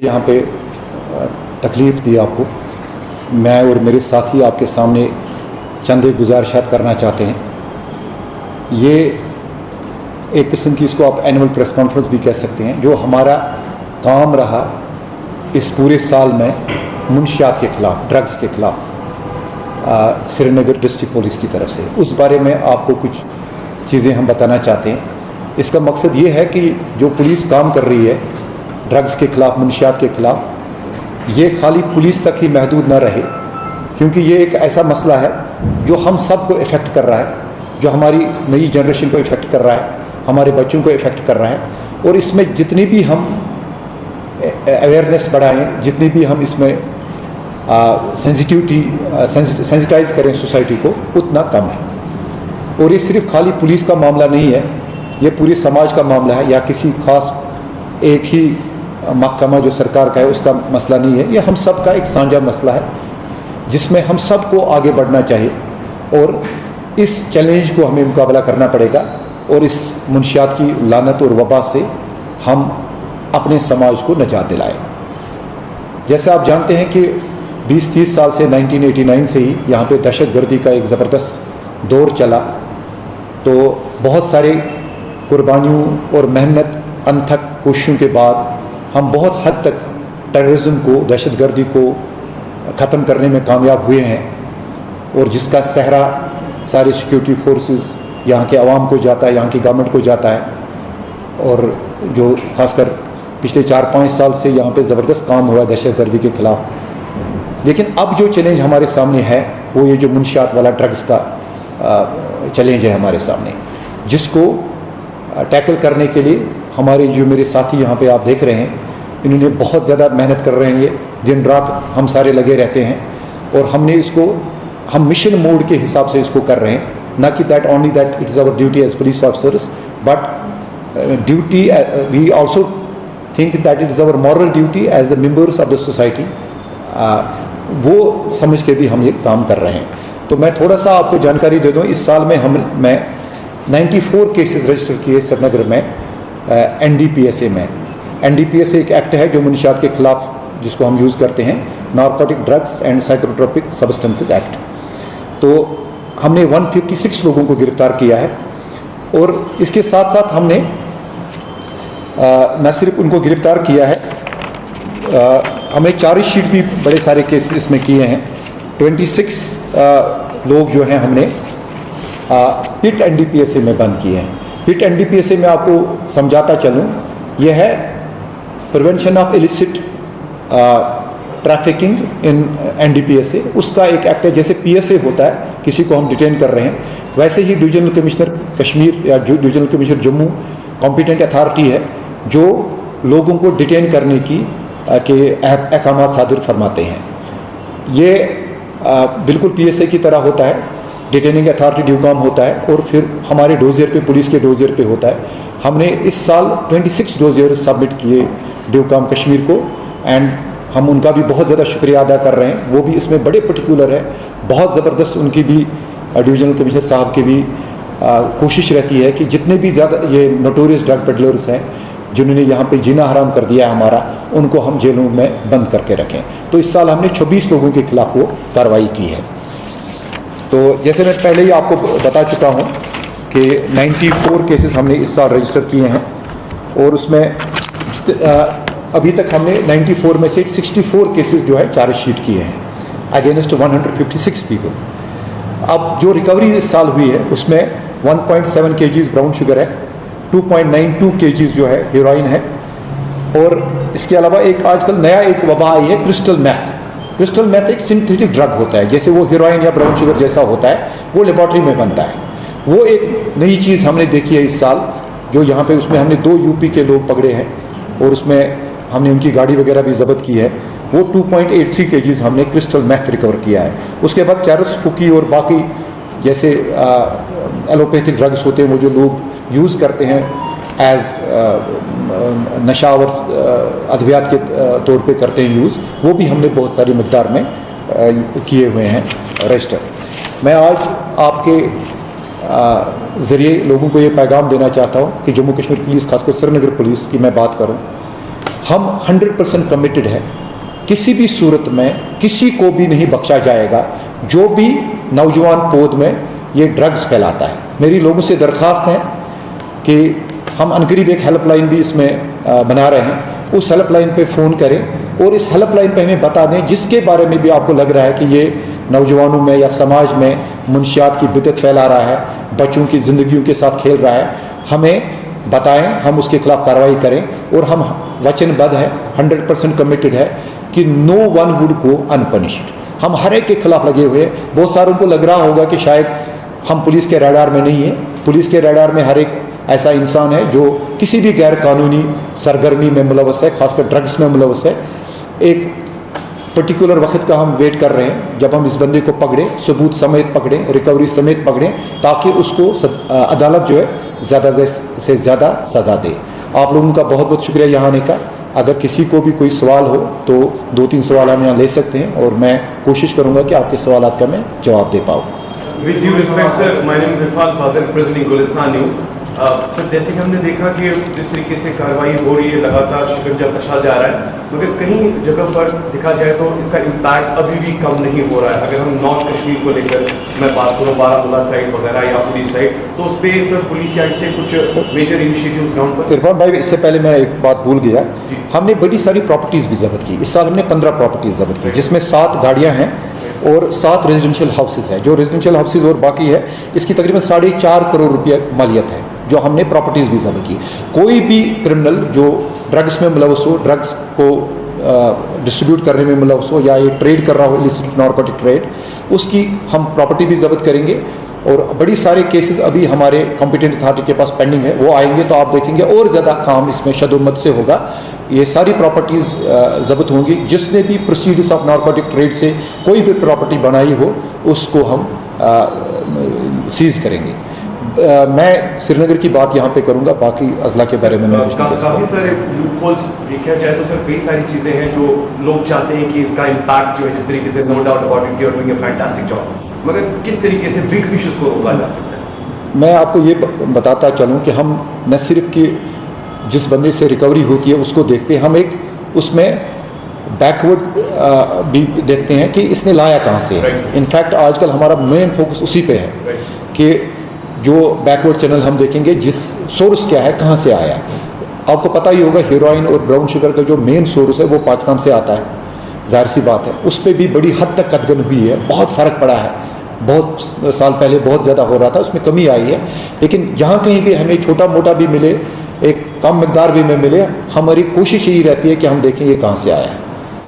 यहाँ पे तकलीफ़ दी आपको। मैं और मेरे साथी आपके सामने चंद एक गुजारिशात करना चाहते हैं। ये एक किस्म की, इसको आप एनुअल प्रेस कॉन्फ्रेंस भी कह सकते हैं, जो हमारा काम रहा इस पूरे साल में मुनशियात के ख़िलाफ़, ड्रग्स के ख़िलाफ़ श्रीनगर डिस्ट्रिक्ट पुलिस की तरफ से। उस बारे में आपको कुछ चीज़ें हम बताना चाहते हैं। इसका मकसद ये है कि जो पुलिस काम कर रही है ड्रग्स के ख़िलाफ़, मुनशियात के ख़िलाफ़, ये खाली पुलिस तक ही महदूद ना रहे, क्योंकि ये एक ऐसा मसला है जो हम सब को इफ़ेक्ट कर रहा है, जो हमारी नई जनरेशन को इफ़ेक्ट कर रहा है, हमारे बच्चों को इफ़ेक्ट कर रहा है। और इसमें जितनी भी हम अवेयरनेस बढ़ाएं, जितनी भी हम इसमें सेंसिटाइज़ करें सोसाइटी को, उतना कम है। और ये सिर्फ खाली पुलिस का मामला नहीं है, ये पूरे समाज का मामला है, या किसी ख़ास एक ही महकमा जो सरकार का है उसका मसला नहीं है। ये हम सब का एक साझा मसला है जिसमें हम सब को आगे बढ़ना चाहिए, और इस चैलेंज को हमें मुकाबला करना पड़ेगा, और इस मुनशियात की लानत और वबा से हम अपने समाज को निजात दिलाएं। जैसे आप जानते हैं कि 20-30 साल से 1989 से ही यहाँ पे दहशतगर्दी का एक ज़बरदस्त दौर चला। तो बहुत सारे कुर्बानियों और मेहनत अनथक कोशिशों के बाद हम बहुत हद तक टेररिज्म को, दहशतगर्दी को ख़त्म करने में कामयाब हुए हैं, और जिसका सहरा सारे सिक्योरिटी फोर्सेस, यहाँ के आवाम को जाता है, यहाँ की गवर्नमेंट को जाता है। और जो खासकर पिछले 4-5 साल से यहाँ पे ज़बरदस्त काम हुआ है दहशतगर्दी के ख़िलाफ़। लेकिन अब जो चैलेंज हमारे सामने है वो ये जो मुनशियात वाला ड्रग्स का चैलेंज है हमारे सामने, जिसको टैकल करने के लिए हमारे जो मेरे साथी यहाँ पे आप देख रहे हैं, इन्होंने बहुत ज़्यादा मेहनत कर रहे हैं। ये दिन रात हम सारे लगे रहते हैं, और हमने इसको, हम मिशन मोड के हिसाब से इसको कर रहे हैं, ना कि that only that it is our duty as police officers, but duty we also think that it is our moral duty as the members of the society. वो समझ के भी हम ये काम कर रहे हैं। तो मैं थोड़ा सा आपको जानकारी दे दूँ। इस साल में मैं 94 केसेस रजिस्टर किए श्रीनगर में NDPSA में। NDPSA एक एक्ट है जो मुनशियात के ख़िलाफ़, जिसको हम यूज़ करते हैं, narcotic drugs and psychotropic substances act. तो हमने 156 लोगों को गिरफ़्तार किया है, और इसके साथ साथ हमने न सिर्फ उनको गिरफ़्तार किया है, हमें चार्जशीट भी बड़े सारे केस इसमें किए हैं। 26 लोग जो हैं हमने पिट NDPSA में बंद किए हैं। पिट NDPSA में आपको समझाता चलूँ, यह है prevention of illicit trafficking in NDPSA। उसका एक एक्ट है। जैसे PSA होता है, किसी को हम डिटेन कर रहे हैं, वैसे ही डिवीजनल कमिश्नर कश्मीर या divisional commissioner Jammu competent authority है जो लोगों को डिटेन करने की के अहकाम सादिर फरमाते हैं। ये बिल्कुल PSA की तरह होता है, डिटेनिंग अथॉरिटी ड्यू काम होता है, और फिर हमारे डोजियर पे, पुलिस के डोजियर पे होता है। हमने इस साल 26 डोजियर सबमिट किए ड्यू काम कश्मीर को, एंड हम उनका भी बहुत ज़्यादा शुक्रिया अदा कर रहे हैं। वो भी इसमें बड़े पर्टिकुलर है, बहुत ज़बरदस्त उनकी भी, डिवीजनल कमिश्नर साहब की भी कोशिश रहती है कि जितने भी ज़्यादा ये नोटोरियस ड्रग पेडलर्स हैं जिन्होंने यहाँ पे जीना हराम कर दिया है हमारा, उनको हम जेलों में बंद करके रखें। तो इस साल हमने 26 लोगों के खिलाफ़ वो कार्रवाई की है। तो जैसे मैं पहले ही आपको बता चुका हूँ कि 94 केसेस हमने इस साल रजिस्टर किए हैं, और उसमें अभी तक हमने 94 में से 64 केसेस जो है चार्जशीट किए हैं अगेंस्ट 156 पीपल। अब जो रिकवरी इस साल हुई है उसमें 1.7 kgs ब्राउन शुगर है, 2.92 kgs जो है हेरोइन है, और इसके अलावा एक आजकल नया एक वबा आई है, क्रिस्टल मैथ। क्रिस्टल मैथ एक सिंथेटिक ड्रग होता है, जैसे वो हेरोइन या ब्राउन शुगर जैसा होता है, वो लेबॉर्ट्री में बनता है। वो एक नई चीज़ हमने देखी है इस साल, जो यहाँ पे उसमें हमने 2 UP के लोग पकड़े हैं, और उसमें हमने उनकी गाड़ी वगैरह भी जब्त की है। वो 2.83 kgs हमने क्रिस्टल मैथ रिकवर किया है। उसके बाद चरस, फुकी और बाकी जैसे एलोपैथिक ड्रग्स होते हैं, वो जो लोग यूज़ करते हैं एज नशावर अद्वियात के तौर पे करते हैं यूज़, वो भी हमने बहुत सारी मकदार में किए हुए हैं रजिस्टर। मैं आज आपके ज़रिए लोगों को ये पैगाम देना चाहता हूँ कि जम्मू कश्मीर पुलिस, खासकर श्रीनगर पुलिस की मैं बात करूँ, हम 100% कमिटेड है, किसी भी सूरत में किसी को भी नहीं बख्शा जाएगा जो भी नौजवान पौध में ये ड्रग्स फैलाता है। मेरी लोगों से दरख्वास्त है कि हम अनकरीब एक हेल्पलाइन भी इसमें बना रहे हैं, उस हेल्पलाइन पे फ़ोन करें और इस हेल्पलाइन पे हमें बता दें जिसके बारे में भी आपको लग रहा है कि ये नौजवानों में या समाज में मुनशियात की बिदत फैला रहा है, बच्चों की ज़िंदगियों के साथ खेल रहा है, हमें बताएं, हम उसके खिलाफ कार्रवाई करें। और हम वचनबद्ध है, 100% कमिटेड है कि नो वन वुड गो अनपनिश्ड। हम हर एक के खिलाफ लगे हुए हैं। बहुत सारों को लग रहा होगा कि शायद हम पुलिस के रडार में नहीं है। पुलिस के रडार में हर एक ऐसा इंसान है जो किसी भी गैर कानूनी सरगर्मी में मुलवस है, खासकर ड्रग्स में मुलवस है। एक पर्टिकुलर वक्त का हम वेट कर रहे हैं जब हम इस बंदे को पकड़ें, सबूत समेत पकड़ें, रिकवरी समेत पकड़ें, ताकि उसको अदालत जो है ज़्यादा से ज़्यादा सज़ा दे। आप लोगों का बहुत बहुत शुक्रिया यहाँ आने का। अगर किसी को भी कोई सवाल हो तो 2-3 सवाल हम यहाँ ले सकते हैं और मैं कोशिश करूँगा कि आपके सवालात का मैं जवाब दे पाऊँ। With due respect, sir, my name is Irfan Fadil, presenting Gulistan News. Sir जैसे कि हमने देखा कि जिस तरीके से कार्रवाई हो रही है, लगातार शिकंजा कसा जा रहा है, मगर कहीं जगह पर देखा जाए तो इसका इम्पैक्ट अभी भी कम नहीं हो रहा है। अगर हम नॉर्थ कश्मीर को लेकर मैं बात करूँ, बारामूला साइड वगैरह या पुरी साइड, तो उस पर सर पुलिस के से कुछ मेजर इनिशिएटिव्स ग्राउंड पर? इरफान भाई, इससे पहले मैं एक बात भूल गया, हमने बड़ी सारी प्रॉपर्टीज़ भी जब्त की। इस साल हमने 15 प्रॉपर्टीज़ जब्त की, जिसमें 7 गाड़ियाँ हैं और 7 रेजिडेंशियल हाउसेज है। जो रेजिडेंशियल हाउसेज और बाकी है, इसकी तकरीबन 4.5 करोड़ रुपये मालियत है जो हमने प्रॉपर्टीज़ भी जब्त की। कोई भी क्रिमिनल जो ड्रग्स में मुलवस हो, ड्रग्स को डिस्ट्रीब्यूट करने में मुलवस हो या ये ट्रेड कर रहा हो, इलिसिट नारकोटिक ट्रेड, उसकी हम प्रॉपर्टी भी जब्त करेंगे। और बड़ी सारे केसेस अभी हमारे कॉम्पिटेंट अथॉरिटी के पास पेंडिंग है, वो आएंगे तो आप देखेंगे और ज़्यादा काम इसमें शदुमत से होगा। ये सारी प्रॉपर्टीज़ जब्त होंगी। जिसने भी प्रोसीड्स ऑफ नारकोटिक ट्रेड से कोई भी प्रॉपर्टी बनाई हो उसको हम सीज़ करेंगे। मैं श्रीनगर की बात यहाँ पे करूँगा, बाकी अजला के बारे में मैं कुछ नहीं कह सकता। काफ़ी सारे लूपहोल्स देखा जाए तो सर कई सारी चीज़ें हैं जो लोग चाहते हैं कि इसका इम्पैक्ट जो है, जिस तरीके से no doubt about it, you are doing a fantastic job, मगर किस तरीके से बिग फिशेस को रोका जा सकता है? मैं आपको ये बताता चलूँ कि हम न सिर्फ कि जिस बंदे से रिकवरी होती है उसको देखते हैं, हम एक उसमें बैकवर्ड भी देखते हैं कि इसने लाया कहाँ से है। इनफैक्ट आजकल हमारा मेन फोकस उसी पे है कि जो बैकवर्ड चैनल हम देखेंगे, जिस सोर्स क्या है, कहाँ से आया। आपको पता ही होगा हेरोइन और ब्राउन शुगर का जो मेन सोर्स है वो पाकिस्तान से आता है, जाहिर सी बात है। उस पर भी बड़ी हद तक कदगन हुई है, बहुत फ़र्क पड़ा है। बहुत साल पहले बहुत ज़्यादा हो रहा था, उसमें कमी आई है। लेकिन जहाँ कहीं भी हमें छोटा मोटा भी मिले, एक कम मकदार भी में मिले, हमारी कोशिश यही रहती है कि हम देखें ये कहाँ से आया है।